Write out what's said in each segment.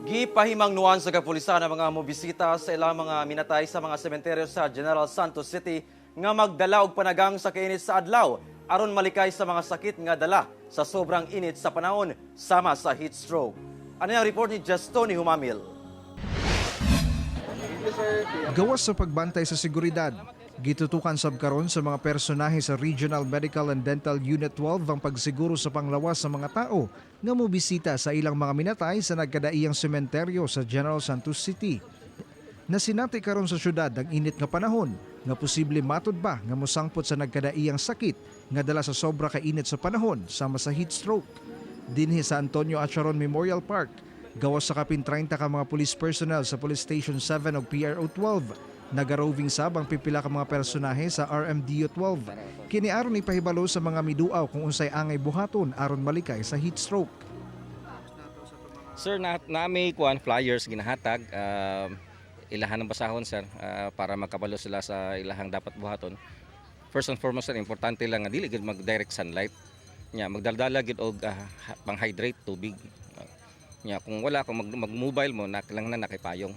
Gipahimangnuan sa kapulisan ang mga mobisita sa ilang mga minatay sa mga sementeryo sa General Santos City nga magdala og panagang sa kainit sa adlaw aron malikay sa mga sakit nga dala sa sobrang init sa panahon sama sa heat stroke. Ano yung report ni Justoni Humamil? Gawas sa pagbantay sa seguridad, gitutukan sab karon sa mga personahe sa Regional Medical and Dental Unit 12 ang pagsiguro sa panglawas sa mga tao nga mobisita sa ilang mga minatay sa nagkadaiyang sementeryo sa General Santos City. Nasinati karon sa syudad ang init nga panahon nga posible matud ba nga mosangpot sa nagkadaiyang sakit nga dala sa sobra ka init sa panahon sama sa heat stroke. Dinhi sa Antonio Acharon Memorial Park, gawas sa kapin 30 ka mga police personnel sa Police Station 7 o PRO 12, nagaroving sab ang pipila ka mga personahe sa RMDO 12. Kini aron ipahibalo sa mga miduaw kung unsay angay buhaton aron malikay sa heat stroke. Sir, nami kuan flyers ginahatag ilahan ng basahon sir para makabalo sila sa ilahang dapat buhaton. First and foremost sir, importante lang nga dili gid mag-direct sunlight. Nya magdaldala gid og pang-hydrate tubig. Nya kung wala kung mag-mobile mo nakailangan na nakipayong.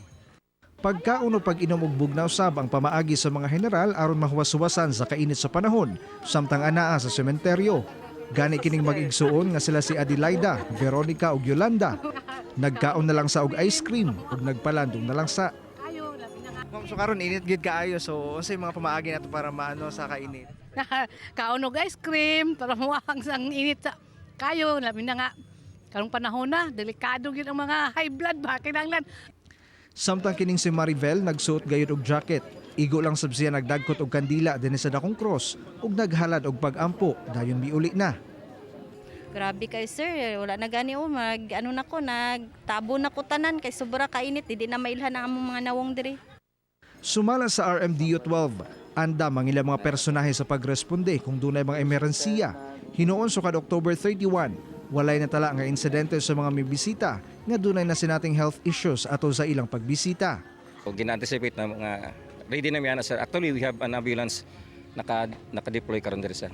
Pagkaon o pag-inom og bugnaw sab ang pamaagi sa mga general aron mahuwas-huwasan sa kainit sa panahon samtang anaa sa sementeryo. Gani kining mag-igsuon nga sila si Adelaida, Veronica ug Yolanda. Nagkaon na lang sa og ice cream ug nagpalandong na lang sa. Ma'am, so karon init gid kaayo, so unsay mga pamaagi nato para maano sa kainit? Kaon og ice cream para muwang sang init sa kayo labi na nga karong panahon na delikado gid ang mga high blood ba kinahanglan. Samtang kining si Maribel nagsuot gayud og jacket, igo lang sab siya nagdagkot og kandila dinhi sa dakong cross ug naghalad og pag-ampo dayon miuli na. Grabe kay sir, wala na gani nagtabo na ko tanan kay sobra kainit, di na mailhan ang among mga nawong diri. Sumala sa RMDO 12, andam ang ilang mga personahe sa pagresponde kung dunay mga emerhensiya. Hinuon sukad October 31, walay natala nga insidente sa mga mibisita nga dunay na sinating health issues ato sa ilang pagbisita. So gina-anticipate na mga ready na miana sir. Actually we have an ambulance naka-deploy karon diri sir.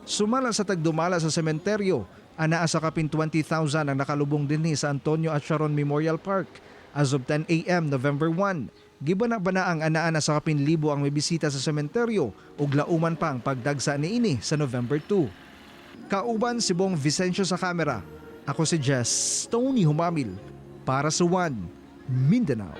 Sumala sa tagdumala sa sementeryo, anaa sa kapin 20,000 ang nakalubong dinhi sa Antonio Acharon Memorial Park. As of 10 a.m. November 1, gibana-bana ang anaa sa kapin libo ang mibisita sa sementeryo ug lauman pa ang pagdagsa niini sa November 2. Kauban si Bong Vicencio sa kamera. Ako si Jess Tony Humamil para sa One Mindanao.